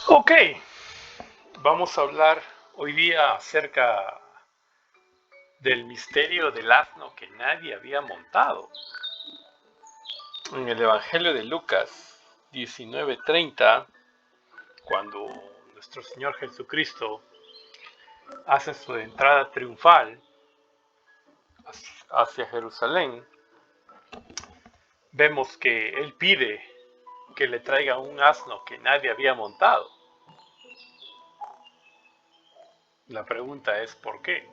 Ok, vamos a hablar hoy día acerca del misterio del asno que nadie había montado. En el Evangelio de Lucas 19:30, cuando nuestro Señor Jesucristo hace su entrada triunfal hacia Jerusalén, vemos que Él pide que le traiga un asno que nadie había montado. La pregunta es ¿por qué?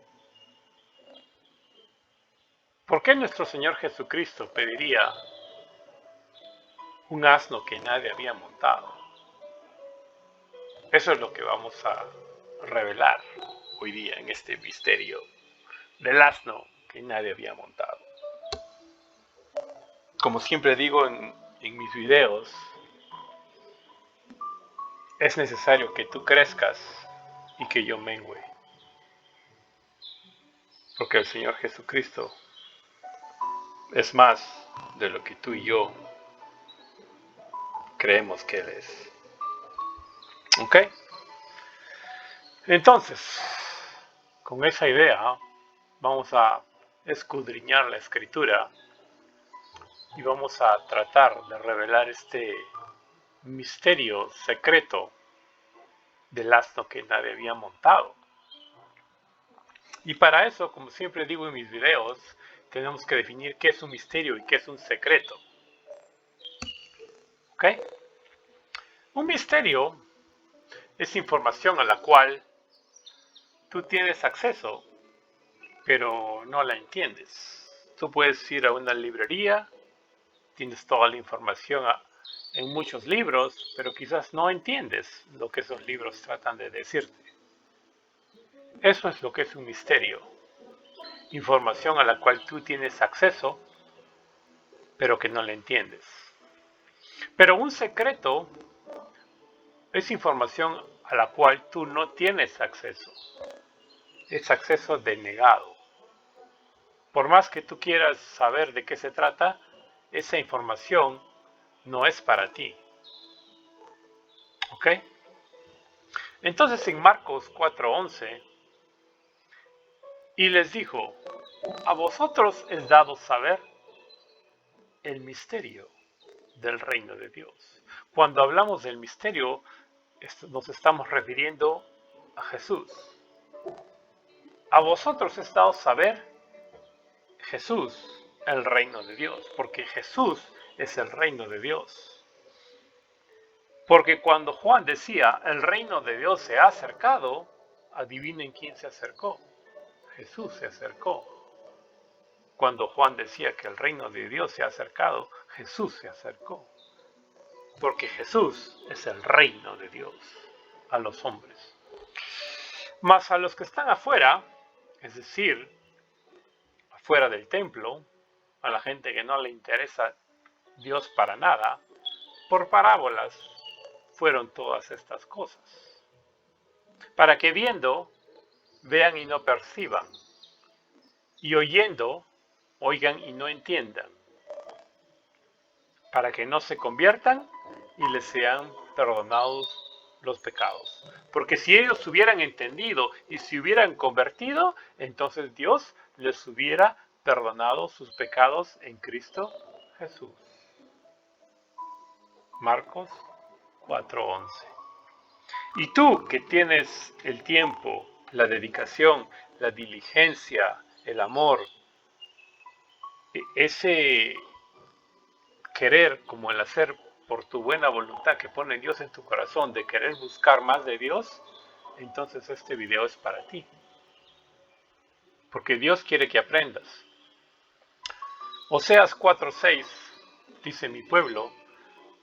¿Por qué nuestro Señor Jesucristo pediría un asno que nadie había montado? Eso es lo que vamos a revelar hoy día en este misterio del asno que nadie había montado. Como siempre digo en mis videos, es necesario que tú crezcas y que yo mengüe. Porque el Señor Jesucristo es más de lo que tú y yo creemos que Él es. ¿Ok? Entonces, con esa idea, vamos a escudriñar la escritura y vamos a tratar de revelar este misterio secreto del asno que nadie había montado. Y para eso, como siempre digo en mis videos, tenemos que definir qué es un misterio y qué es un secreto. ¿Ok? Un misterio es información a la cual tú tienes acceso, pero no la entiendes. Tú puedes ir a una librería, tienes toda la información en muchos libros, pero quizás no entiendes lo que esos libros tratan de decirte. Eso es lo que es un misterio. Información a la cual tú tienes acceso, pero que no la entiendes. Pero un secreto es información a la cual tú no tienes acceso. Es acceso denegado. Por más que tú quieras saber de qué se trata, esa información no es para ti. ¿Ok? Entonces en Marcos 4:11, y les dijo, a vosotros es dado saber el misterio del reino de Dios. Cuando hablamos del misterio, nos estamos refiriendo a Jesús. A vosotros es dado saber Jesús, el reino de Dios, porque Jesús es el reino de Dios. Porque cuando Juan decía, el reino de Dios se ha acercado, adivinen quién se acercó. Jesús se acercó. Cuando Juan decía que el reino de Dios se ha acercado, Jesús se acercó. Porque Jesús es el reino de Dios a los hombres. Mas a los que están afuera, es decir, afuera del templo, a la gente que no le interesa Dios para nada, por parábolas fueron todas estas cosas. Para que viendo, vean y no perciban, y oyendo, oigan y no entiendan, para que no se conviertan y les sean perdonados los pecados. Porque si ellos hubieran entendido y se hubieran convertido, entonces Dios les hubiera perdonado sus pecados en Cristo Jesús. Marcos 4:11. Y tú que tienes el tiempo, la dedicación, la diligencia, el amor, ese querer como el hacer por tu buena voluntad que pone Dios en tu corazón, de querer buscar más de Dios, entonces este video es para ti. Porque Dios quiere que aprendas. Oseas 4:6 dice: mi pueblo,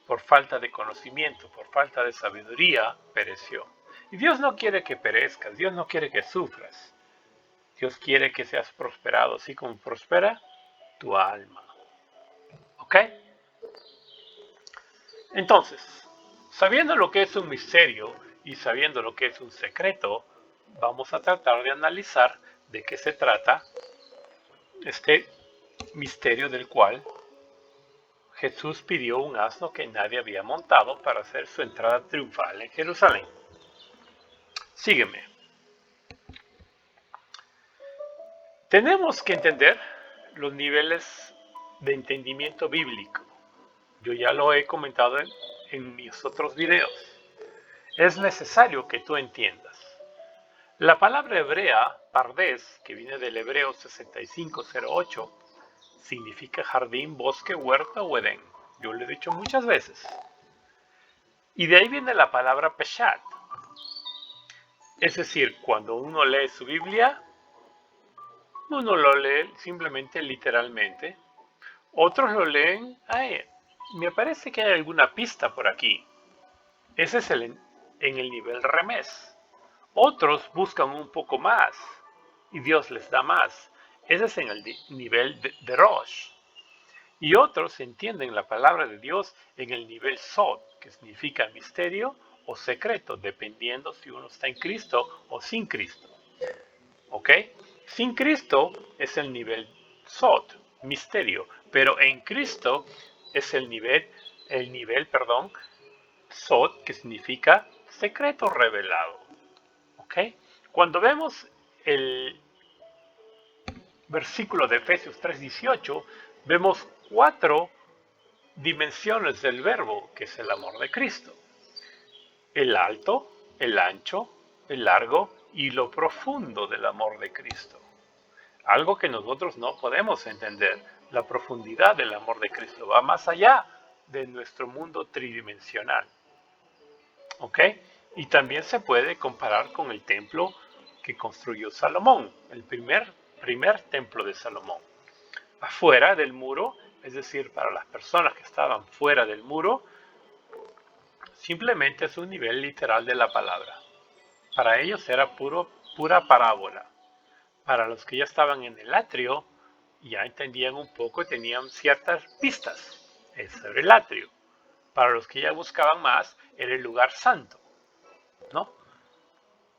por falta de conocimiento, por falta de sabiduría, pereció. Y Dios no quiere que perezcas, Dios no quiere que sufras. Dios quiere que seas prosperado, así como prospera tu alma. ¿Ok? Entonces, sabiendo lo que es un misterio y sabiendo lo que es un secreto, vamos a tratar de analizar de qué se trata este misterio del cual Jesús pidió un asno que nadie había montado para hacer su entrada triunfal en Jerusalén. Sígueme. Tenemos que entender los niveles de entendimiento bíblico. Yo ya lo he comentado en mis otros videos. Es necesario que tú entiendas. La palabra hebrea, pardes, que viene del hebreo 6508, significa jardín, bosque, huerta o edén. Yo lo he dicho muchas veces. Y de ahí viene la palabra peshat. Es decir, cuando uno lee su Biblia, uno lo lee simplemente literalmente. Otros lo leen, me parece que hay alguna pista por aquí. Ese es en el nivel remés. Otros buscan un poco más y Dios les da más. Ese es en el nivel de Rosh. Y otros entienden la palabra de Dios en el nivel Sod, que significa misterio o secreto, dependiendo si uno está en Cristo o sin Cristo. ¿Ok? Sin Cristo es el nivel Sod, misterio, pero en Cristo es el nivel Sod, que significa secreto revelado. ¿Ok? Cuando vemos el versículo de Efesios 3:18, vemos 4 dimensiones del verbo, que es el amor de Cristo. El alto, el ancho, el largo y lo profundo del amor de Cristo. Algo que nosotros no podemos entender. La profundidad del amor de Cristo va más allá de nuestro mundo tridimensional. ¿Ok? Y también se puede comparar con el templo que construyó Salomón, el primer templo de Salomón. Afuera del muro, es decir, para las personas que estaban fuera del muro, simplemente es un nivel literal de la palabra. Para ellos era pura parábola. Para los que ya estaban en el atrio, ya entendían un poco y tenían ciertas pistas sobre el atrio. Para los que ya buscaban más, era el lugar santo, ¿no?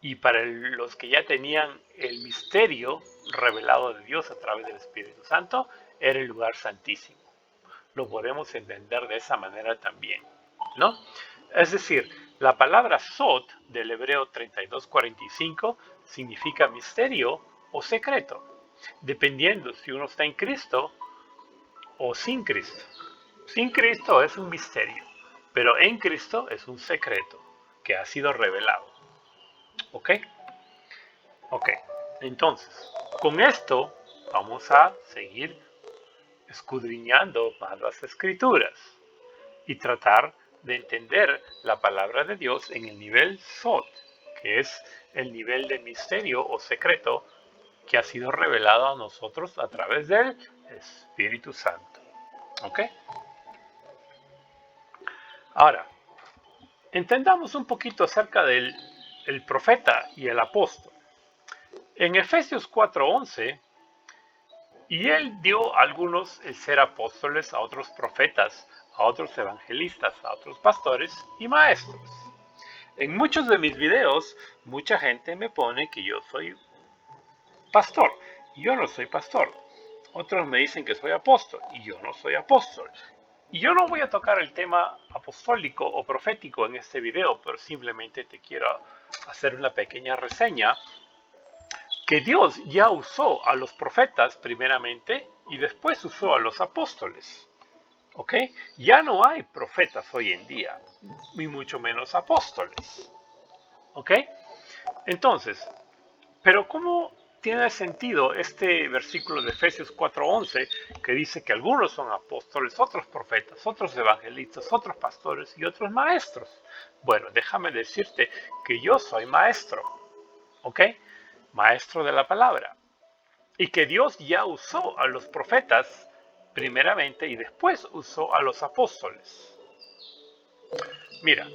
Y para los que ya tenían el misterio revelado de Dios a través del Espíritu Santo, era el lugar santísimo. Lo podemos entender de esa manera también, ¿no? Es decir, la palabra sod del hebreo 32:45 significa misterio o secreto, dependiendo si uno está en Cristo o sin Cristo. Sin Cristo es un misterio, pero en Cristo es un secreto que ha sido revelado. ¿Ok? Ok. Entonces, con esto vamos a seguir escudriñando más las escrituras y tratar de entender la palabra de Dios en el nivel Sod, que es el nivel de misterio o secreto que ha sido revelado a nosotros a través del Espíritu Santo. ¿Ok? Ahora, entendamos un poquito acerca del profeta y el apóstol. En Efesios 4:11, y él dio a algunos el ser apóstoles, a otros profetas, a otros evangelistas, a otros pastores y maestros. En muchos de mis videos, mucha gente me pone que yo soy pastor, y yo no soy pastor. Otros me dicen que soy apóstol, y yo no soy apóstol. Y yo no voy a tocar el tema apostólico o profético en este video, pero simplemente te quiero hacer una pequeña reseña que Dios ya usó a los profetas primeramente y después usó a los apóstoles. ¿Ok? Ya no hay profetas hoy en día, ni mucho menos apóstoles. ¿Ok? Entonces, pero ¿cómo tiene sentido este versículo de Efesios 4:11 que dice que algunos son apóstoles, otros profetas, otros evangelistas, otros pastores y otros maestros? Bueno, déjame decirte que yo soy maestro, ¿ok? Maestro de la palabra. Y que Dios ya usó a los profetas primeramente y después usó a los apóstoles. Mira,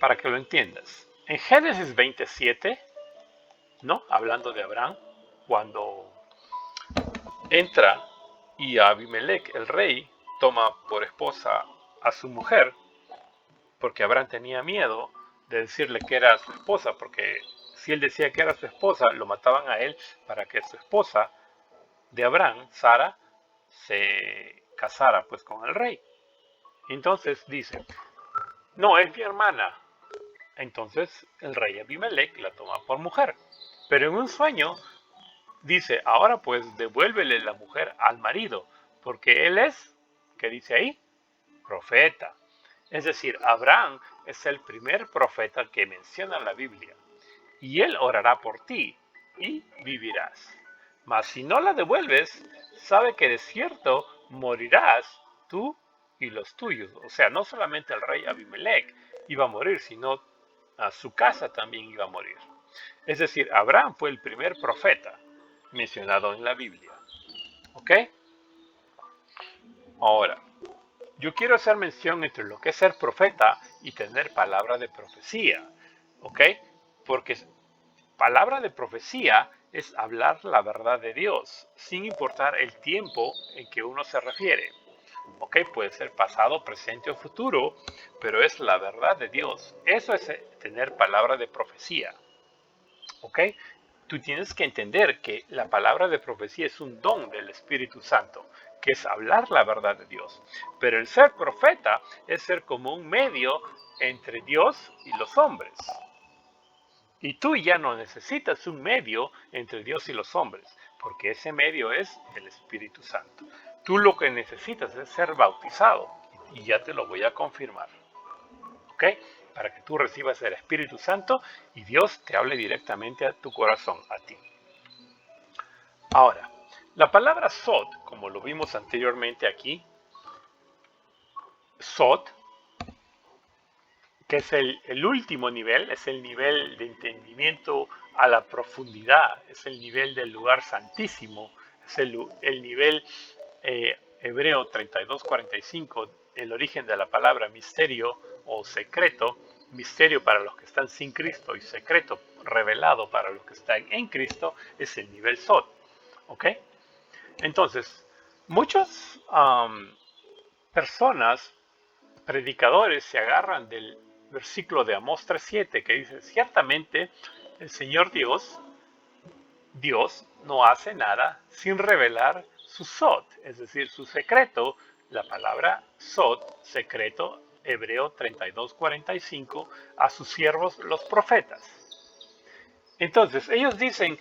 para que lo entiendas, en Génesis 27, ¿no? Hablando de Abraham, cuando entra y Abimelech, el rey, toma por esposa a su mujer, porque Abraham tenía miedo de decirle que era su esposa, porque si él decía que era su esposa, lo mataban a él para que su esposa de Abraham, Sara, se casara pues con el rey. Entonces dice, no, es mi hermana. Entonces el rey Abimelech la toma por mujer. Pero en un sueño dice, ahora pues devuélvele la mujer al marido, porque él es, ¿qué dice ahí? Profeta. Es decir, Abraham es el primer profeta que menciona la Biblia. Y él orará por ti y vivirás. Mas si no la devuelves, sabe que de cierto morirás tú y los tuyos. O sea, no solamente el rey Abimelech iba a morir, sino a su casa también iba a morir. Es decir, Abraham fue el primer profeta mencionado en la Biblia. ¿Ok? Ahora, yo quiero hacer mención entre lo que es ser profeta y tener palabra de profecía. ¿Ok? Porque palabra de profecía es hablar la verdad de Dios, sin importar el tiempo en que uno se refiere. ¿Ok? Puede ser pasado, presente o futuro, pero es la verdad de Dios. Eso es tener palabra de profecía. ¿Ok? Tú tienes que entender que la palabra de profecía es un don del Espíritu Santo, que es hablar la verdad de Dios. Pero el ser profeta es ser como un medio entre Dios y los hombres. Y tú ya no necesitas un medio entre Dios y los hombres, porque ese medio es el Espíritu Santo. Tú lo que necesitas es ser bautizado, y ya te lo voy a confirmar. ¿Ok? Para que tú recibas el Espíritu Santo y Dios te hable directamente a tu corazón, a ti. Ahora, la palabra sod, como lo vimos anteriormente aquí, sod, que es el último nivel, es el nivel de entendimiento a la profundidad, es el nivel del lugar santísimo, es el nivel hebreo 32:45, el origen de la palabra misterio o secreto, misterio para los que están sin Cristo y secreto revelado para los que están en Cristo, es el nivel sod. ¿Ok? Entonces, muchas personas, predicadores, se agarran del versículo de Amós 3:7 que dice, ciertamente el Señor Dios no hace nada sin revelar su sod, es decir, su secreto. La palabra sod, secreto, hebreo 32:45, a sus siervos los profetas. Entonces, ellos dicen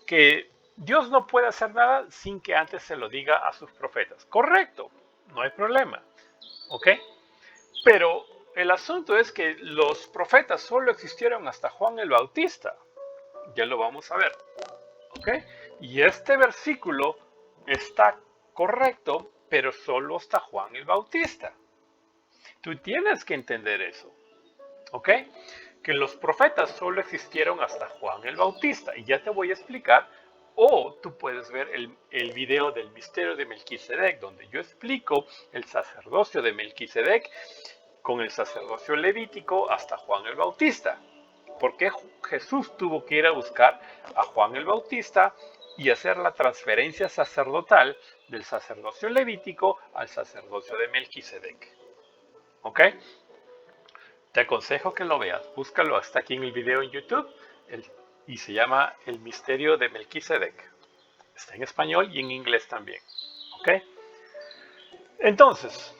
que Dios no puede hacer nada sin que antes se lo diga a sus profetas. Correcto, no hay problema. ¿Ok? Pero el asunto es que los profetas solo existieron hasta Juan el Bautista. Ya lo vamos a ver. ¿Ok? Y este versículo está correcto, pero solo hasta Juan el Bautista. Tú tienes que entender eso. ¿Ok? Que los profetas solo existieron hasta Juan el Bautista. Y ya te voy a explicar. O tú puedes ver el video del misterio de Melquisedec, donde yo explico el sacerdocio de Melquisedec con el sacerdocio levítico hasta Juan el Bautista. ¿Por qué Jesús tuvo que ir a buscar a Juan el Bautista y hacer la transferencia sacerdotal del sacerdocio levítico al sacerdocio de Melquisedec? ¿Ok? Te aconsejo que lo veas. Búscalo hasta aquí en el video en YouTube y se llama El misterio de Melquisedec. Está en español y en inglés también. ¿Ok? Entonces,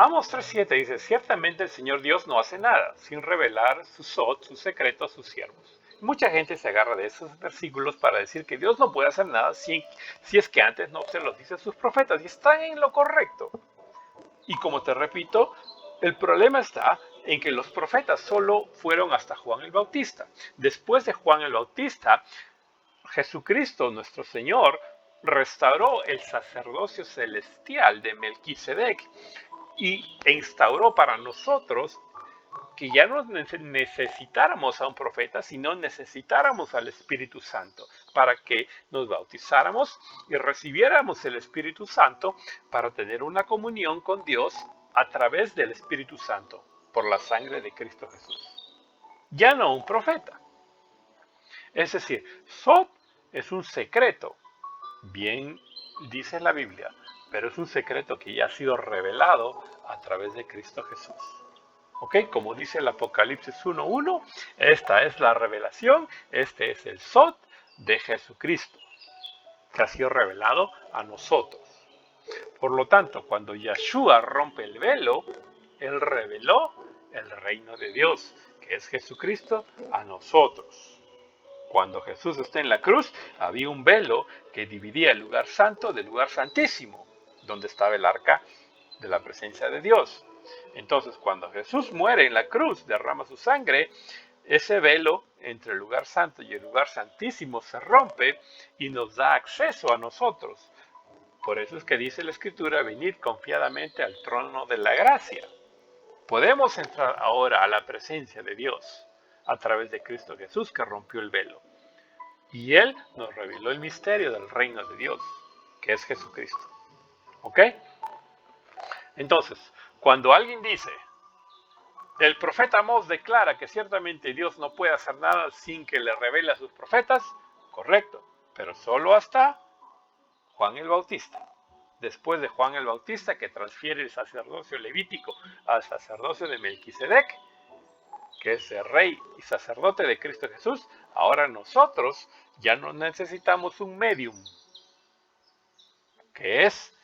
Amos 3:7 dice, ciertamente el Señor Dios no hace nada sin revelar su sod, su secreto a sus siervos. Mucha gente se agarra de esos versículos para decir que Dios no puede hacer nada si es que antes no se los dice a sus profetas. Y están en lo correcto. Y como te repito, el problema está en que los profetas solo fueron hasta Juan el Bautista. Después de Juan el Bautista, Jesucristo, nuestro Señor, restauró el sacerdocio celestial de Melquisedec e instauró para nosotros que ya no necesitáramos a un profeta, sino necesitáramos al Espíritu Santo para que nos bautizáramos y recibiéramos el Espíritu Santo para tener una comunión con Dios a través del Espíritu Santo por la sangre de Cristo Jesús. Ya no un profeta. Es decir, Sod es un secreto, bien dice la Biblia, pero es un secreto que ya ha sido revelado a través de Cristo Jesús. ¿Ok? Como dice el Apocalipsis 1:1, esta es la revelación, este es el Sod de Jesucristo, que ha sido revelado a nosotros. Por lo tanto, cuando Yeshua rompe el velo, Él reveló el reino de Dios, que es Jesucristo, a nosotros. Cuando Jesús está en la cruz, había un velo que dividía el lugar santo del lugar santísimo, donde estaba el arca de la presencia de Dios. Entonces, cuando Jesús muere en la cruz, derrama su sangre, ese velo entre el lugar santo y el lugar santísimo se rompe y nos da acceso a nosotros. Por eso es que dice la Escritura, venid confiadamente al trono de la gracia. Podemos entrar ahora a la presencia de Dios a través de Cristo Jesús, que rompió el velo. Y Él nos reveló el misterio del reino de Dios, que es Jesucristo. ¿Ok? Entonces, cuando alguien dice, el profeta Amós declara que ciertamente Dios no puede hacer nada sin que le revele a sus profetas, correcto, pero solo hasta Juan el Bautista. Después de Juan el Bautista, que transfiere el sacerdocio levítico al sacerdocio de Melquisedec, que es el rey y sacerdote de Cristo Jesús, ahora nosotros ya no necesitamos un medium, que es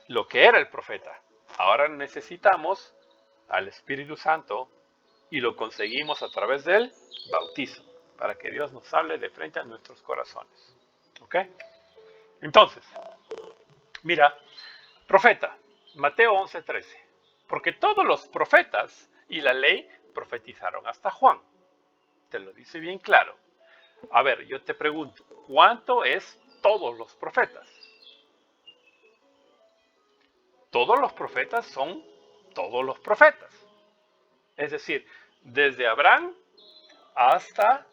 lo que era el profeta. Ahora necesitamos al Espíritu Santo y lo conseguimos a través del bautismo, para que Dios nos hable de frente a nuestros corazones. ¿Ok? Entonces, mira, profeta, Mateo 11:13. Porque todos los profetas y la ley profetizaron hasta Juan. Te lo dice bien claro. A ver, yo te pregunto, ¿cuánto es todos los profetas? Todos los profetas son todos los profetas. Es decir, desde Abraham hasta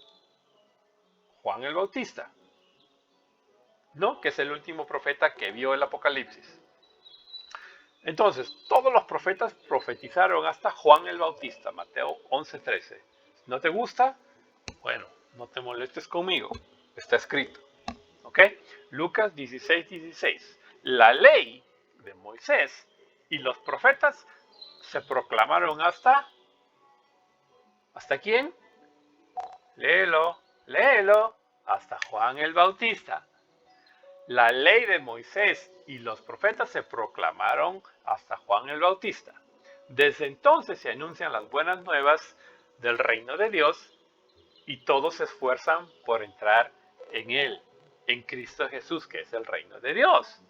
Juan el Bautista, ¿no? Que es el último profeta que vio el Apocalipsis. Entonces, todos los profetas profetizaron hasta Juan el Bautista, Mateo 11:13. ¿No te gusta? Bueno, no te molestes conmigo, está escrito. ¿Ok? Lucas 16:16. La ley de Moisés y los profetas se proclamaron ¿hasta quién? Léelo, hasta Juan el Bautista. La ley de Moisés y los profetas se proclamaron hasta Juan el Bautista. Desde entonces se anuncian las buenas nuevas del reino de Dios y todos se esfuerzan por entrar en él, en Cristo Jesús, que es el reino de Dios.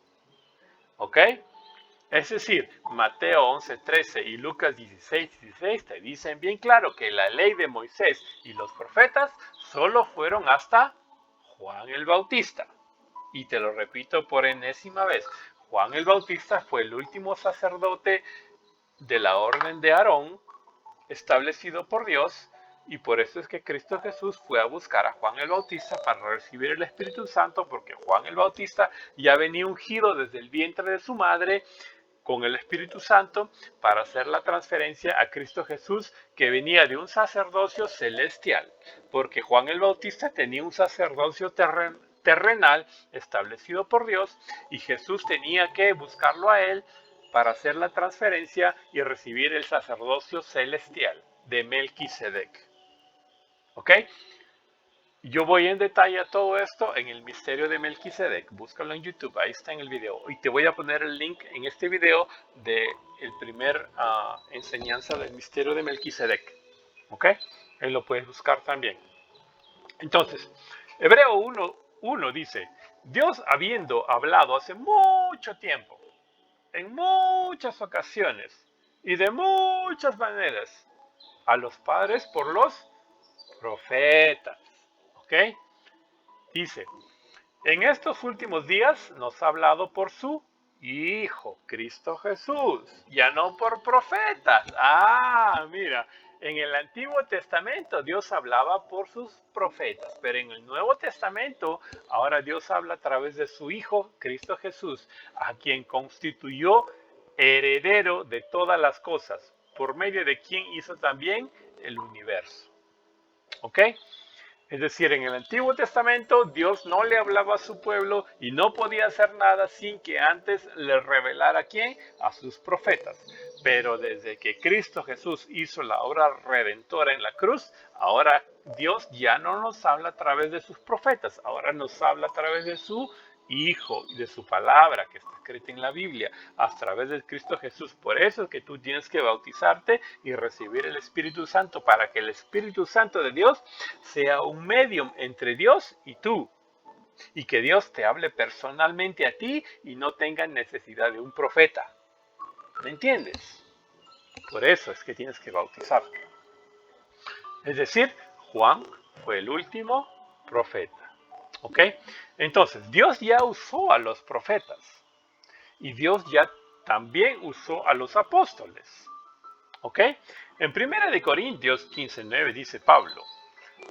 ¿Ok? Es decir, Mateo 11:13 y Lucas 16:16 te dicen bien claro que la ley de Moisés y los profetas solo fueron hasta Juan el Bautista. Y te lo repito por enésima vez, Juan el Bautista fue el último sacerdote de la orden de Aarón, establecido por Dios, y por eso es que Cristo Jesús fue a buscar a Juan el Bautista para recibir el Espíritu Santo, porque Juan el Bautista ya venía ungido desde el vientre de su madre con el Espíritu Santo para hacer la transferencia a Cristo Jesús, que venía de un sacerdocio celestial, porque Juan el Bautista tenía un sacerdocio terrenal establecido por Dios y Jesús tenía que buscarlo a él para hacer la transferencia y recibir el sacerdocio celestial de Melquisedec. ¿Ok? Yo voy en detalle a todo esto en el misterio de Melquisedec. Búscalo en YouTube, ahí está en el video. Y te voy a poner el link en este video de el primer enseñanza del misterio de Melquisedec. ¿Ok? Ahí lo puedes buscar también. Entonces, Hebreo 1 dice, Dios habiendo hablado hace mucho tiempo, en muchas ocasiones y de muchas maneras, a los padres por los profetas. ¿Ok? Dice, en estos últimos días nos ha hablado por su Hijo, Cristo Jesús, ya no por profetas. Mira, en el Antiguo Testamento Dios hablaba por sus profetas, pero en el Nuevo Testamento ahora Dios habla a través de su Hijo, Cristo Jesús, a quien constituyó heredero de todas las cosas, por medio de quien hizo también el universo. ¿Ok? Es decir, en el Antiguo Testamento Dios no le hablaba a su pueblo y no podía hacer nada sin que antes le revelara a quién, a sus profetas. Pero desde que Cristo Jesús hizo la obra redentora en la cruz, ahora Dios ya no nos habla a través de sus profetas, ahora nos habla a través de su Hijo y de su palabra que está escrita en la Biblia a través de Cristo Jesús. Por eso es que tú tienes que bautizarte y recibir el Espíritu Santo para que el Espíritu Santo de Dios sea un medium entre Dios y tú. Y que Dios te hable personalmente a ti y no tenga necesidad de un profeta. ¿Me entiendes? Por eso es que tienes que bautizarte. Es decir, Juan fue el último profeta. ¿Ok? Entonces, Dios ya usó a los profetas. Y Dios ya también usó a los apóstoles. ¿Ok? En 1 Corintios 15:9 dice Pablo,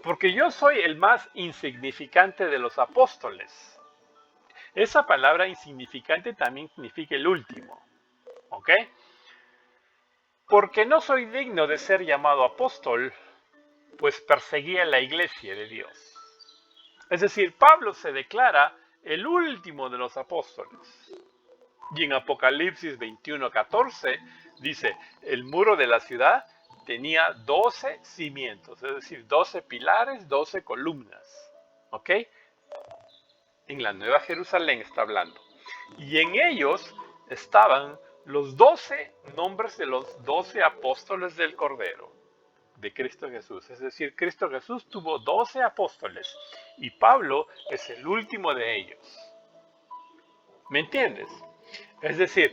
porque yo soy el más insignificante de los apóstoles. Esa palabra insignificante también significa el último. ¿Ok? Porque no soy digno de ser llamado apóstol, pues perseguía la iglesia de Dios. Es decir, Pablo se declara el último de los apóstoles. Y en Apocalipsis 21:14 dice, el muro de la ciudad tenía 12 cimientos, es decir, 12 pilares, 12 columnas. ¿Ok? En la Nueva Jerusalén está hablando. Y en ellos estaban los 12 nombres de los 12 apóstoles del Cordero, de Cristo Jesús. Es decir, Cristo Jesús tuvo 12 apóstoles y Pablo es el último de ellos. ¿Me entiendes? Es decir,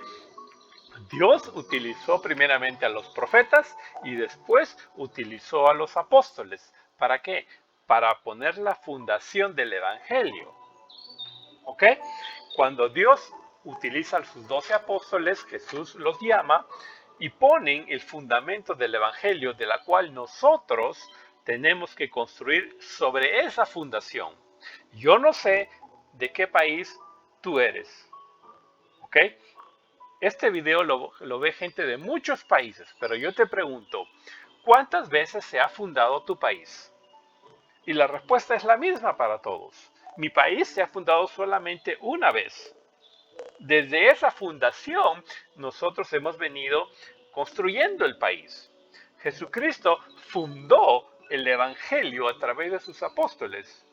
Dios utilizó primeramente a los profetas y después utilizó a los apóstoles. ¿Para qué? Para poner la fundación del Evangelio. ¿Ok? Cuando Dios utiliza a sus 12 apóstoles, Jesús los llama y ponen el fundamento del Evangelio, de la cual nosotros tenemos que construir sobre esa fundación. Yo no sé de qué país tú eres. ¿Ok? Este video lo ve gente de muchos países, pero yo te pregunto, ¿cuántas veces se ha fundado tu país? Y la respuesta es la misma para todos. Mi país se ha fundado solamente una vez. Desde esa fundación, nosotros hemos venido construyendo el país. Jesucristo fundó el Evangelio a través de sus apóstoles.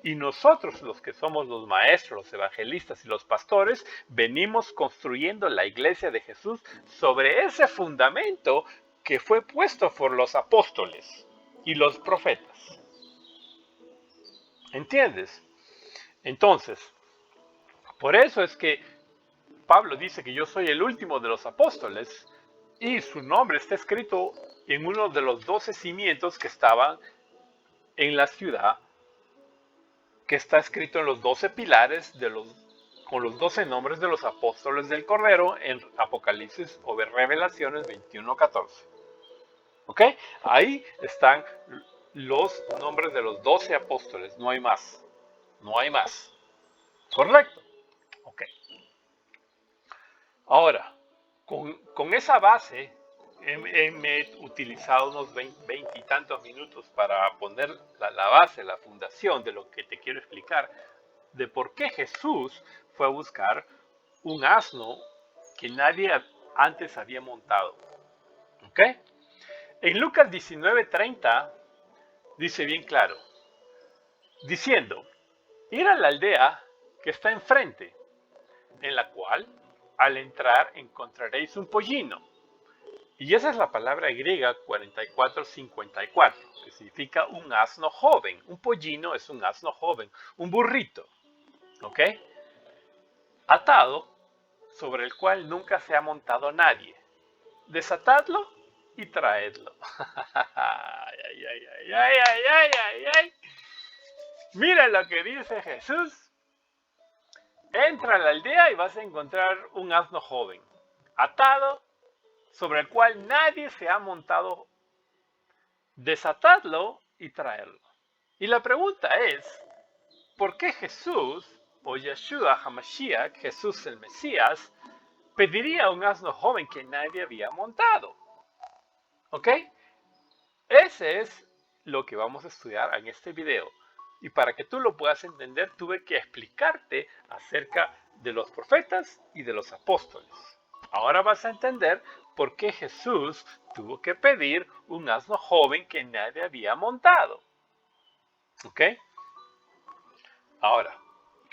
Y nosotros, los que somos los maestros, los evangelistas y los pastores, venimos construyendo la iglesia de Jesús sobre ese fundamento que fue puesto por los apóstoles y los profetas. ¿Entiendes? Entonces, por eso es que Pablo dice que yo soy el último de los apóstoles y su nombre está escrito en uno de los 12 cimientos que estaban en la ciudad, que está escrito en los 12 pilares con los 12 nombres de los apóstoles del Cordero en Apocalipsis o Revelaciones 21:14. ¿Ok? Ahí están los nombres de los 12 apóstoles, no hay más. No hay más. ¿Correcto? Ok. Ahora, con esa base, me he utilizado unos 20 y tantos minutos para poner la base, la fundación de lo que te quiero explicar, de por qué Jesús fue a buscar un asno que nadie antes había montado. ¿Ok? En Lucas 19:30 dice bien claro, diciendo, ir a la aldea que está enfrente, en la cual al entrar encontraréis un pollino. Y esa es la palabra griega 4454, que significa un asno joven. Un pollino es un asno joven, un burrito. ¿Ok? Atado, sobre el cual nunca se ha montado nadie. Desatadlo y traedlo. Ay, ay, ay, ay, ay, ay, ay, ay. Mira lo que dice Jesús. Entra a la aldea y vas a encontrar un asno joven, atado, sobre el cual nadie se ha montado. Desatadlo y traerlo. Y la pregunta es, ¿por qué Jesús, o Yeshua HaMashiach, Jesús el Mesías, pediría un asno joven que nadie había montado? ¿Ok? Ese es lo que vamos a estudiar en este video. Y para que tú lo puedas entender, tuve que explicarte acerca de los profetas y de los apóstoles. Ahora vas a entender por qué Jesús tuvo que pedir un asno joven que nadie había montado. ¿Ok? Ahora,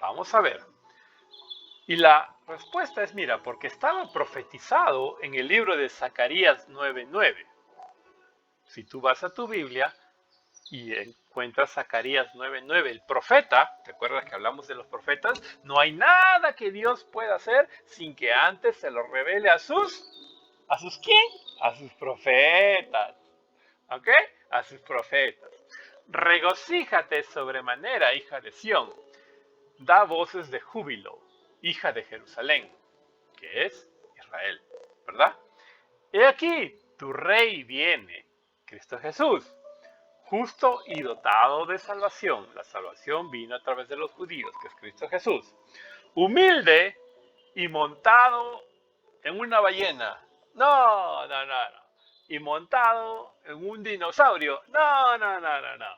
vamos a ver. Y la respuesta es, mira, porque estaba profetizado en el libro de Zacarías 9:9. Si tú vas a tu Biblia y encuentras Zacarías 9:9, el profeta, ¿te acuerdas que hablamos de los profetas? No hay nada que Dios pueda hacer sin que antes se lo revele ¿a sus quién? A sus profetas, ¿ok? A sus profetas. Regocíjate sobremanera, hija de Sión, da voces de júbilo, hija de Jerusalén, que es Israel, ¿verdad? He aquí, tu rey viene, Cristo Jesús, justo y dotado de salvación. La salvación vino a través de los judíos, que es Cristo Jesús. Humilde y montado en una ballena. No, no, no, no. Y montado en un dinosaurio. No, no, no, no, no.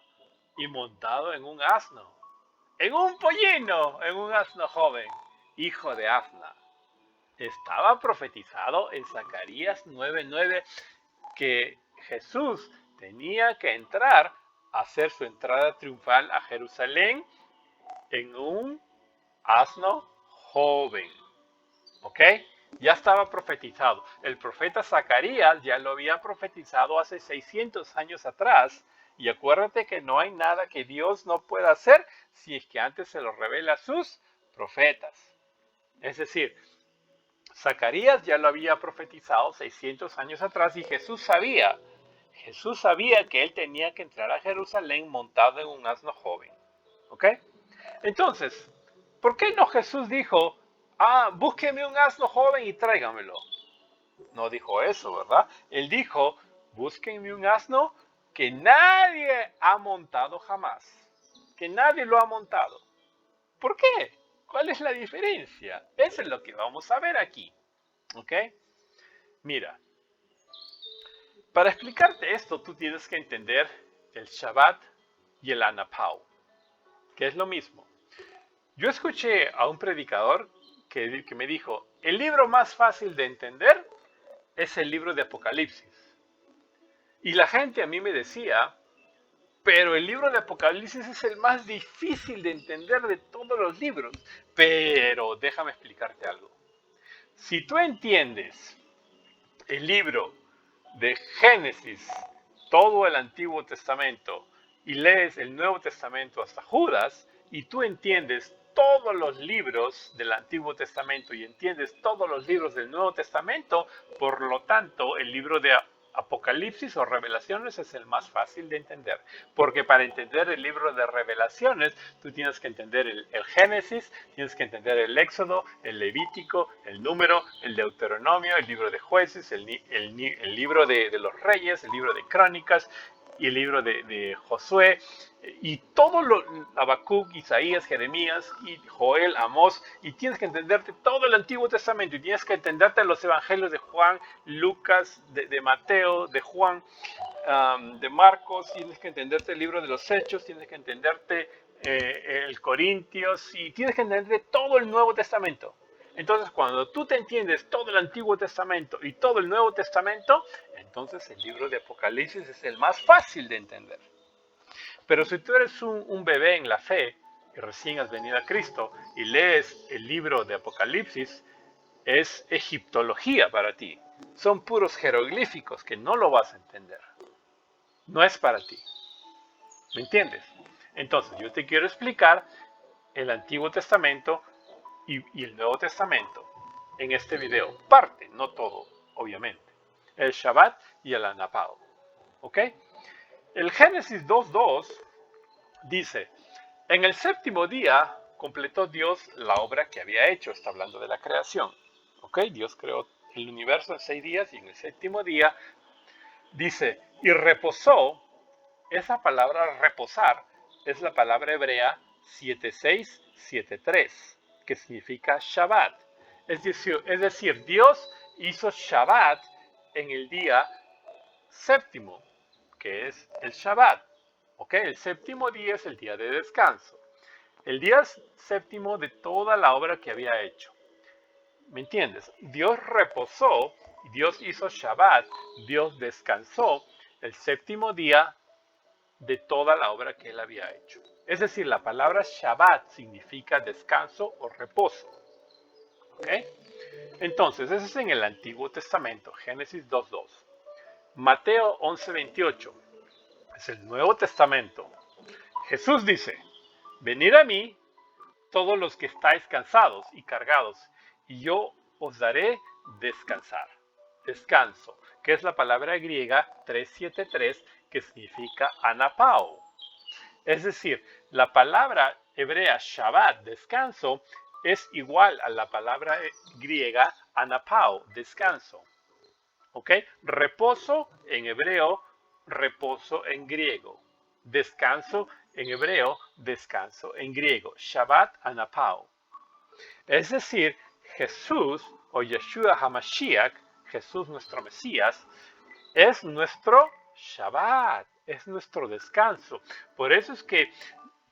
Y montado en un asno. En un pollino, en un asno joven, hijo de Asna. Estaba profetizado en Zacarías 9:9 que Jesús tenía que entrar a hacer su entrada triunfal a Jerusalén en un asno joven. ¿Ok? Ya estaba profetizado. El profeta Zacarías ya lo había profetizado hace 600 años atrás. Y acuérdate que no hay nada que Dios no pueda hacer si es que antes se lo revela a sus profetas. Es decir, Zacarías ya lo había profetizado 600 años atrás y Jesús sabía que él tenía que entrar a Jerusalén montado en un asno joven. ¿Ok? Entonces, ¿por qué no Jesús dijo, búsqueme un asno joven y tráigamelo? No dijo eso, ¿verdad? Él dijo, búsquenme un asno que nadie ha montado jamás. Que nadie lo ha montado. ¿Por qué? ¿Cuál es la diferencia? Eso es lo que vamos a ver aquí. ¿Ok? Mira, para explicarte esto, tú tienes que entender el Shabbat y el Anapau, que es lo mismo. Yo escuché a un predicador que me dijo, el libro más fácil de entender es el libro de Apocalipsis. Y la gente a mí me decía, pero el libro de Apocalipsis es el más difícil de entender de todos los libros. Pero déjame explicarte algo. Si tú entiendes el libro de Génesis, todo el Antiguo Testamento, y lees el Nuevo Testamento hasta Judas, y tú entiendes todos los libros del Antiguo Testamento y entiendes todos los libros del Nuevo Testamento, por lo tanto, el libro de Apocalipsis o Revelaciones es el más fácil de entender. Porque para entender el libro de Revelaciones, tú tienes que entender el Génesis, tienes que entender el Éxodo, el Levítico, el Número, el Deuteronomio, el libro de Jueces, el libro de los Reyes, el libro de Crónicas y el libro de Josué, y todo lo, Habacuc, Isaías, Jeremías, y Joel, Amós, y tienes que entenderte todo el Antiguo Testamento, y tienes que entenderte los evangelios de Juan, Lucas, de Mateo, de Juan, de Marcos, tienes que entenderte el libro de los Hechos, tienes que entenderte el Corintios, y tienes que entender todo el Nuevo Testamento. Entonces, cuando tú te entiendes todo el Antiguo Testamento y todo el Nuevo Testamento, entonces el libro de Apocalipsis es el más fácil de entender. Pero si tú eres un bebé en la fe y recién has venido a Cristo y lees el libro de Apocalipsis, es egiptología para ti. Son puros jeroglíficos que no lo vas a entender. No es para ti. ¿Me entiendes? Entonces, yo te quiero explicar el Antiguo Testamento y el Nuevo Testamento en este video. Parte, no todo, obviamente. El Shabbat y el Anapao. ¿Ok? El Génesis 2:2 dice, en el séptimo día completó Dios la obra que había hecho. Está hablando de la creación. ¿Ok? Dios creó el universo en 6 días y en el séptimo día dice, y reposó. Esa palabra reposar es la palabra hebrea 7673, que significa Shabbat. Es decir, Dios hizo Shabbat en el día séptimo, que es el Shabbat. ¿Ok? El séptimo día es el día de descanso. El día séptimo de toda la obra que había hecho. ¿Me entiendes? Dios reposó, Dios hizo Shabbat, Dios descansó el séptimo día de toda la obra que él había hecho. Es decir, la palabra Shabbat significa descanso o reposo. ¿Ok? Entonces, eso es en el Antiguo Testamento, Génesis 2:2. Mateo 11:28 es el Nuevo Testamento. Jesús dice, venid a mí todos los que estáis cansados y cargados, y yo os daré descansar. Descanso, que es la palabra griega 373, que significa anapao. Es decir, la palabra hebrea Shabbat, descanso, es igual a la palabra griega anapao, descanso. ¿Ok? Reposo en hebreo, reposo en griego. Descanso en hebreo, descanso en griego. Shabbat anapao. Es decir, Jesús o Yeshua HaMashiach, Jesús nuestro Mesías, es nuestro Shabbat, es nuestro descanso. Por eso es que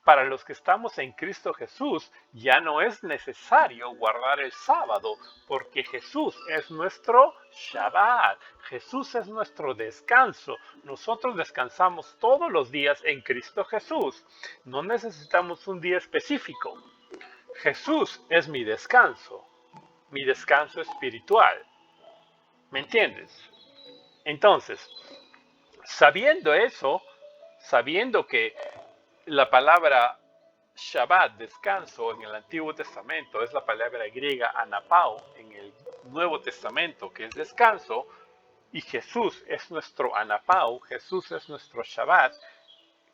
para los que estamos en Cristo Jesús ya no es necesario guardar el sábado, porque Jesús es nuestro Shabbat, Jesús es nuestro descanso. Nosotros descansamos todos los días en Cristo Jesús. No necesitamos un día específico. Jesús es mi descanso espiritual. ¿Me entiendes? Entonces, sabiendo eso, sabiendo que la palabra Shabbat, descanso, en el Antiguo Testamento es la palabra griega anapao en el Nuevo Testamento, que es descanso, y Jesús es nuestro anapao, Jesús es nuestro Shabbat,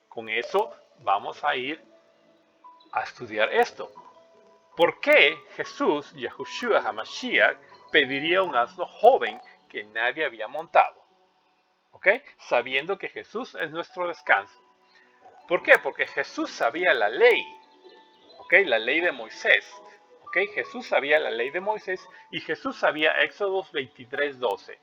con eso vamos a ir a estudiar esto. ¿Por qué Jesús, Yahushua HaMashiach, pediría un asno joven que nadie había montado? ¿Ok? Sabiendo que Jesús es nuestro descanso. ¿Por qué? Porque Jesús sabía la ley. ¿Ok? La ley de Moisés. ¿Ok? Jesús sabía la ley de Moisés y Jesús sabía Éxodo 23:12,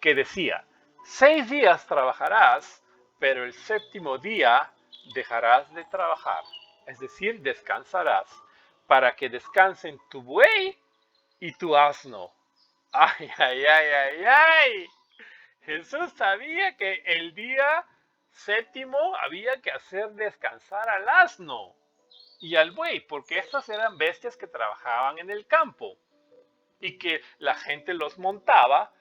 que decía, 6 días trabajarás, pero el séptimo día dejarás de trabajar. Es decir, descansarás, para que descansen tu buey y tu asno. ¡Ay, ay, ay, ay, ay! Jesús sabía que el día séptimo había que hacer descansar al asno y al buey, porque estas eran bestias que trabajaban en el campo y que la gente los montaba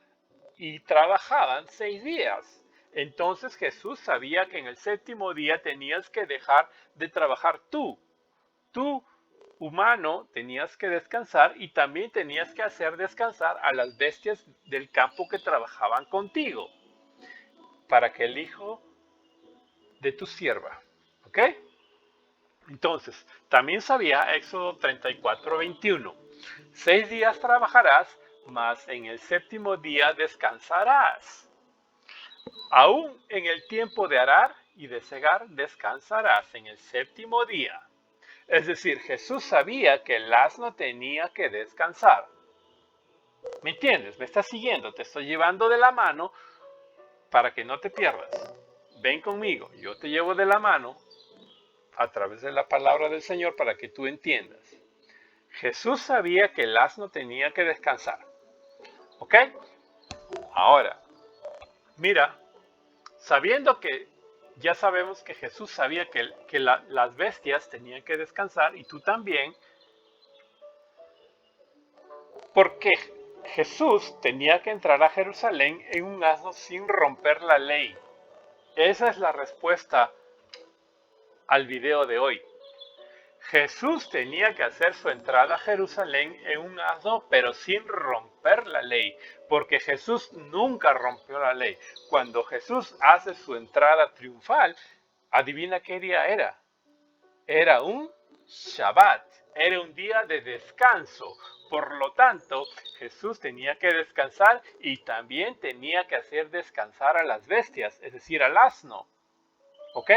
y trabajaban 6 días. Entonces Jesús sabía que en el séptimo día tenías que dejar de trabajar tú. Tú, humano, tenías que descansar y también tenías que hacer descansar a las bestias del campo que trabajaban contigo, para que el hijo de tu sierva, ¿ok? Entonces, también sabía Éxodo 34:21, 6 días trabajarás, mas en el séptimo día descansarás. Aún en el tiempo de arar y de segar descansarás en el séptimo día. Es decir, Jesús sabía que el asno tenía que descansar. ¿Me entiendes? ¿Me estás siguiendo? Te estoy llevando de la mano para que no te pierdas. Ven conmigo, yo te llevo de la mano a través de la palabra del Señor para que tú entiendas. Jesús sabía que el asno tenía que descansar. ¿Ok? Ahora, mira, sabiendo que ya sabemos que Jesús sabía que las bestias tenían que descansar y tú también, porque Jesús tenía que entrar a Jerusalén en un asno sin romper la ley. Esa es la respuesta al video de hoy. Jesús tenía que hacer su entrada a Jerusalén en un asno, pero sin romper la ley, porque Jesús nunca rompió la ley. Cuando Jesús hace su entrada triunfal, adivina qué día era. Era un Shabbat, era un día de descanso. Por lo tanto, Jesús tenía que descansar y también tenía que hacer descansar a las bestias, es decir, al asno. ¿Ok?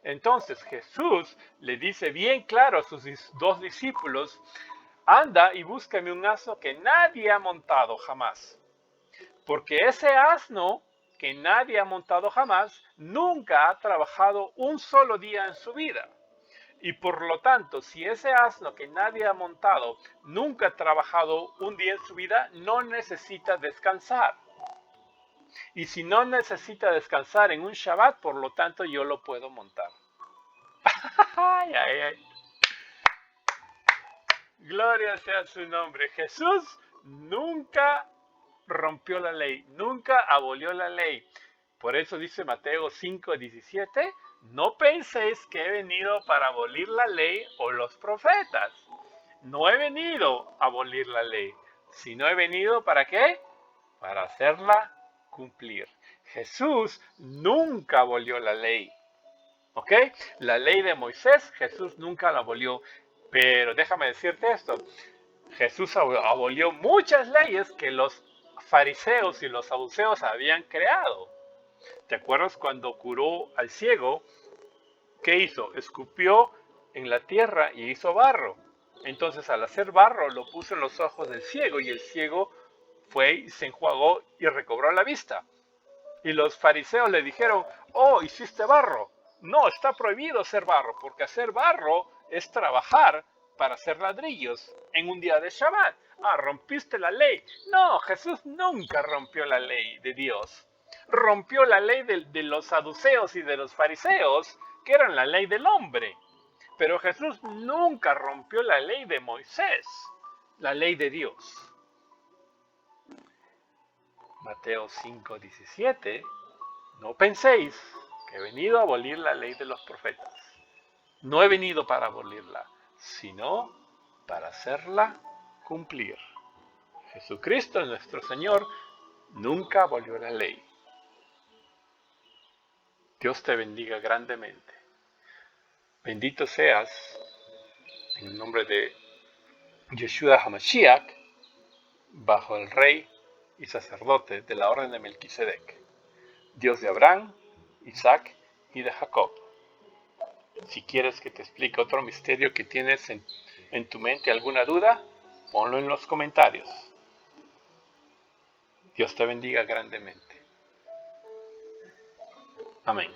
Entonces Jesús le dice bien claro a sus 2 discípulos, anda y búscame un asno que nadie ha montado jamás. Porque ese asno que nadie ha montado jamás, nunca ha trabajado un solo día en su vida. Y por lo tanto, si ese asno que nadie ha montado nunca ha trabajado un día en su vida, no necesita descansar. Y si no necesita descansar en un Shabbat, por lo tanto yo lo puedo montar. Ay, ay, ay. Gloria sea su nombre. Jesús nunca rompió la ley, nunca abolió la ley. Por eso dice Mateo 5:17, no penséis que he venido para abolir la ley o los profetas. No he venido a abolir la ley, sino he venido ¿para qué? Para hacerla cumplir. Jesús nunca abolió la ley. ¿Ok? La ley de Moisés, Jesús nunca la abolió. Pero déjame decirte esto, Jesús abolió muchas leyes que los fariseos y los saduceos habían creado. ¿Te acuerdas cuando curó al ciego? ¿Qué hizo? Escupió en la tierra y hizo barro. Entonces al hacer barro lo puso en los ojos del ciego y el ciego fue y se enjuagó y recobró la vista. Y los fariseos le dijeron, oh, hiciste barro. No, está prohibido hacer barro, porque hacer barro es trabajar para hacer ladrillos en un día de Shabbat. Ah, rompiste la ley. No, Jesús nunca rompió la ley de Dios. Rompió la ley de los saduceos y de los fariseos, que eran la ley del hombre. Pero Jesús nunca rompió la ley de Moisés, la ley de Dios. Mateo 5:17, no penséis que he venido a abolir la ley de los profetas. No he venido para abolirla, sino para hacerla cumplir. Jesucristo, nuestro Señor, nunca abolió la ley. Dios te bendiga grandemente. Bendito seas, en el nombre de Yeshua HaMashiach, bajo el rey y sacerdote de la orden de Melquisedec, Dios de Abraham, Isaac y de Jacob. Si quieres que te explique otro misterio que tienes en tu mente, alguna duda, ponlo en los comentarios. Dios te bendiga grandemente. Amén.